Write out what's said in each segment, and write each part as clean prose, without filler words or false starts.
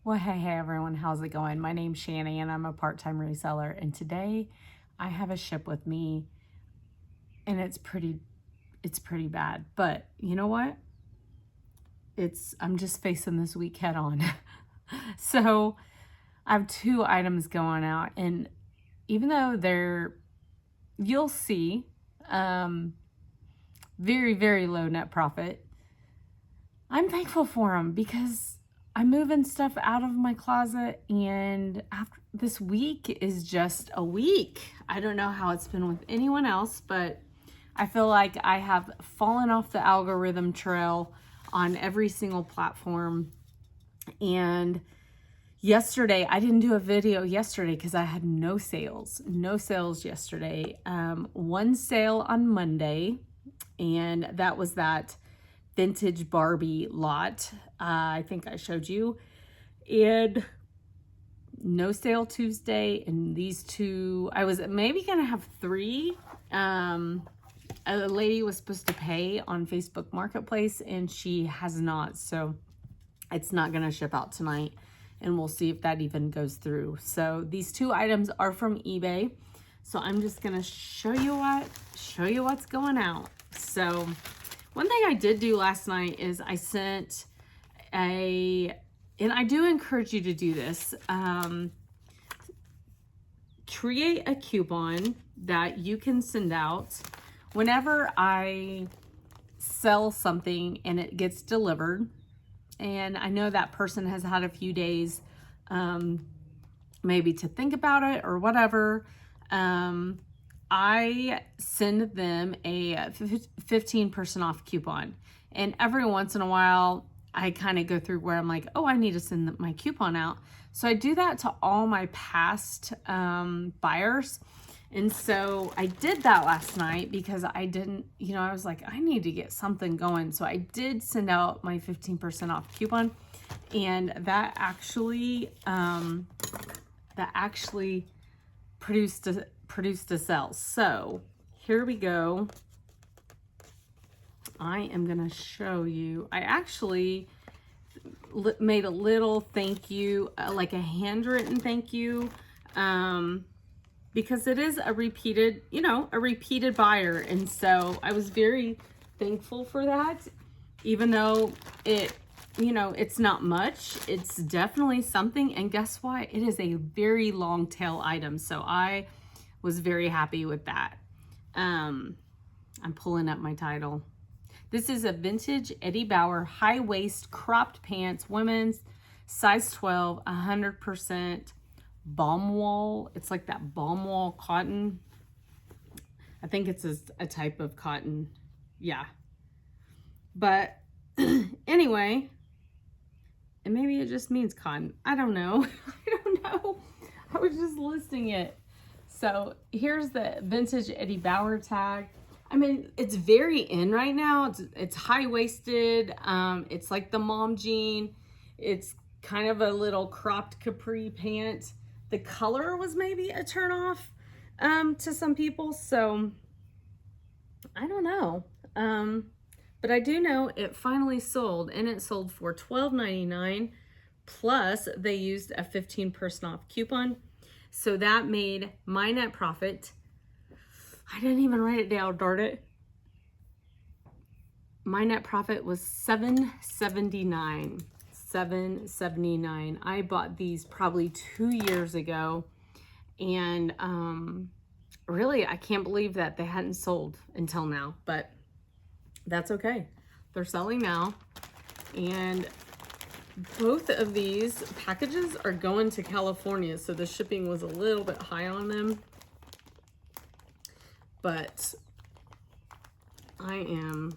Well, hey everyone, how's it going? My name's Shani and I'm a part-time reseller, and today I have a ship with me and it's pretty bad. But you know what? I'm just facing this week head on. So I have two items going out, and even though you'll see, very, very low net profit, I'm thankful for them because I'm moving stuff out of my closet, and after this week is just a week. I don't know how it's been with anyone else, but I feel like I have fallen off the algorithm trail on every single platform. And yesterday, I didn't do a video yesterday because I had no sales yesterday. One sale on Monday, and that was that vintage Barbie lot. I think I showed you. And no sale Tuesday, and these two, I was maybe gonna have three. A lady was supposed to pay on Facebook Marketplace and she has not, so it's not gonna ship out tonight, and we'll see if that even goes through. So these two items are from eBay. So I'm just gonna show you what's going out. So one thing I did do last night is I sent and I do encourage you to do this, create a coupon that you can send out whenever I sell something and it gets delivered. And I know that person has had a few days, maybe to think about it or whatever. I send them a 15% off coupon. And every once in a while, I kind of go through where I'm like, oh, I need to send my coupon out. So I do that to all my past buyers. And so I did that last night because I didn't, I was like, I need to get something going. So I did send out my 15% off coupon, and that actually produced a sale. So here we go. I am going to show you. I actually made a little thank you, like a handwritten thank you, because it is a repeated buyer. And so I was very thankful for that, even though it's not much. It's definitely something. And guess what? It is a very long tail item. So I was very happy with that. I'm pulling up my title. This is a vintage Eddie Bauer high waist cropped pants, women's, size 12, 100% balm wool. It's like that balm wool cotton. I think it's a type of cotton. Yeah. But anyway, and maybe it just means cotton. I don't know. I don't know. I was just listing it. So here's the vintage Eddie Bauer tag. I mean, it's very in right now. It's high-waisted. It's like the mom jean. It's kind of a little cropped capri pant. The color was maybe a turnoff to some people. So I don't know. But I do know it finally sold, and it sold for $12.99. Plus, they used a 15% off coupon. So that made my net profit. I didn't even write it down, darn it. My net profit was $7.79. $7.79. I bought these probably 2 years ago, and really, I can't believe that they hadn't sold until now, but that's okay. They're selling now, and both of these packages are going to California, so the shipping was a little bit high on them. But I'm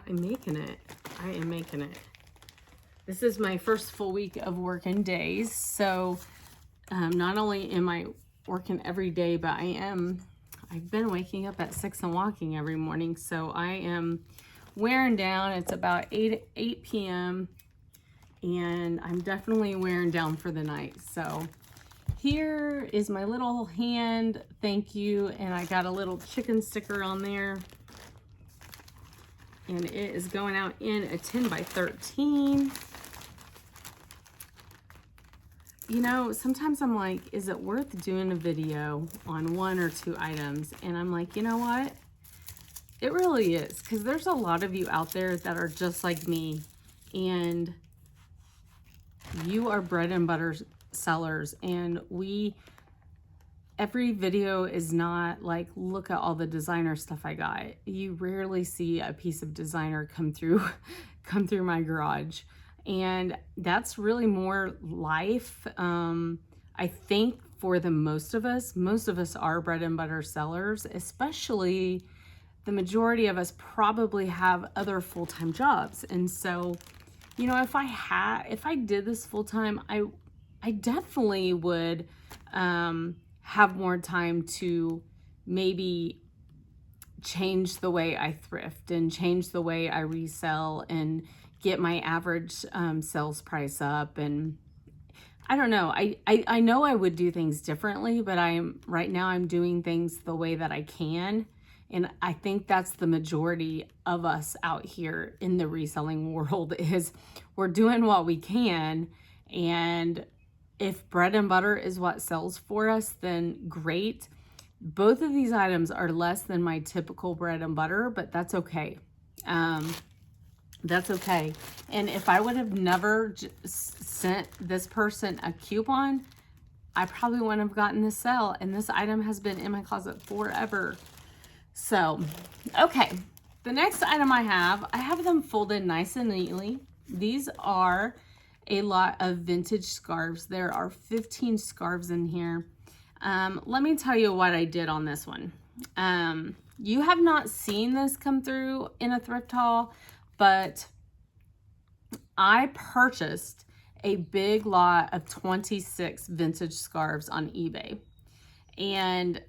making it. I am making it. This is my first full week of working days. So not only am I working every day, but I've been waking up at 6 and walking every morning. So I am wearing down. It's about 8 p.m. and I'm definitely wearing down for the night. So here is my little hand thank you, and I got a little chicken sticker on there, and it is going out in a 10 by 13. you know, sometimes I'm like, is it worth doing a video on 1 or 2 items? And I'm like, you know what? It really is, because there's a lot of you out there that are just like me, and you are bread and butter sellers, and every video is not like, look at all the designer stuff I got. You rarely see a piece of designer come through my garage, and that's really more life. I think for most of us are bread and butter sellers, especially the majority of us probably have other full-time jobs. And so, you know, if I did this full-time, I definitely would have more time to maybe change the way I thrift and change the way I resell and get my average sales price up. And I don't know, I know I would do things differently, but right now I'm doing things the way that I can. And I think that's the majority of us out here in the reselling world, is we're doing what we can. And if bread and butter is what sells for us, then great. Both of these items are less than my typical bread and butter, but that's okay. That's okay. And if I would have never sent this person a coupon, I probably wouldn't have gotten this sale. And this item has been in my closet forever. So, okay. The next item I have them folded nice and neatly. These are a lot of vintage scarves. There are 15 scarves in here. Let me tell you what I did on this one. You have not seen this come through in a thrift haul, but I purchased a big lot of 26 vintage scarves on eBay. And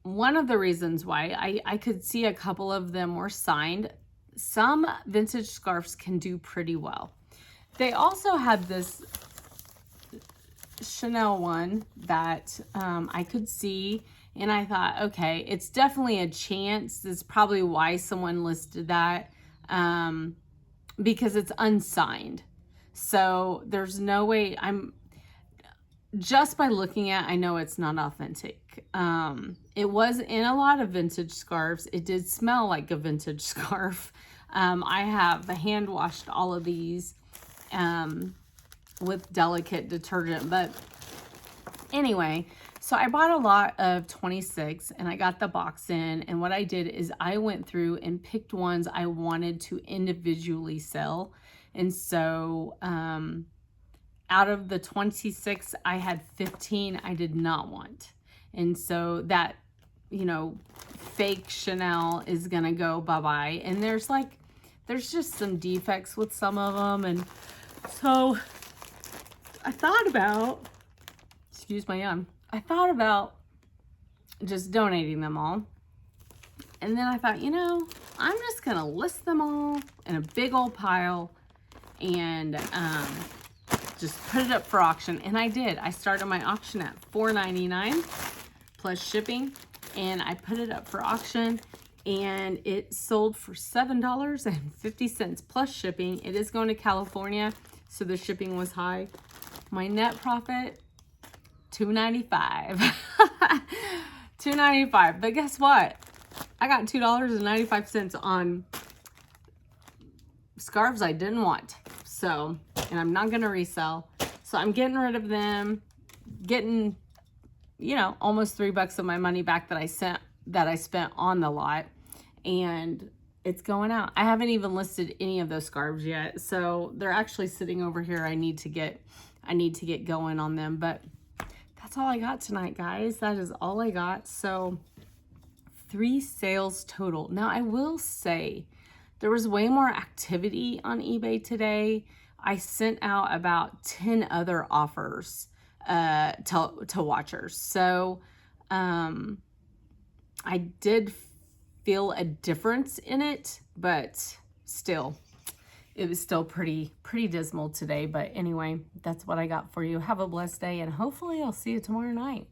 one of the reasons why I could see a couple of them were signed. Some vintage scarves can do pretty well. They also had this Chanel one that I could see, and I thought, okay, it's definitely a chance. That's probably why someone listed that, because it's unsigned. So there's no way just by looking at, I know it's not authentic. It was in a lot of vintage scarves. It did smell like a vintage scarf. I have hand washed all of these with delicate detergent, but anyway, so I bought a lot of 26 and I got the box in, and what I did is I went through and picked ones I wanted to individually sell. And so out of the 26, I had 15 I did not want. And so that, you know, fake Chanel is gonna go bye-bye. And there's just some defects with some of them. And so I thought about, excuse my yawn, I thought about just donating them all. And then I thought, you know, I'm just gonna list them all in a big old pile and just put it up for auction. And I did. I started my auction at $4.99 plus shipping, and I put it up for auction, and it sold for $7.50 plus shipping. It is going to California, so the shipping was high. My net profit, $2.95. $2.95. But guess what? I got $2.95 on scarves I didn't want. So, and I'm not going to resell. So I'm getting rid of them, getting, you know, almost $3 of my money back that I spent on the lot, and it's going out. I haven't even listed any of those scarves yet. So they're actually sitting over here. I need to get going on them, but that's all I got tonight, guys. That is all I got. So 3 sales total. Now I will say there was way more activity on eBay today. I sent out about 10 other offers to watchers. So I did feel a difference in it, but still, it was still pretty dismal today. But anyway, that's what I got for you. Have a blessed day, and hopefully I'll see you tomorrow night.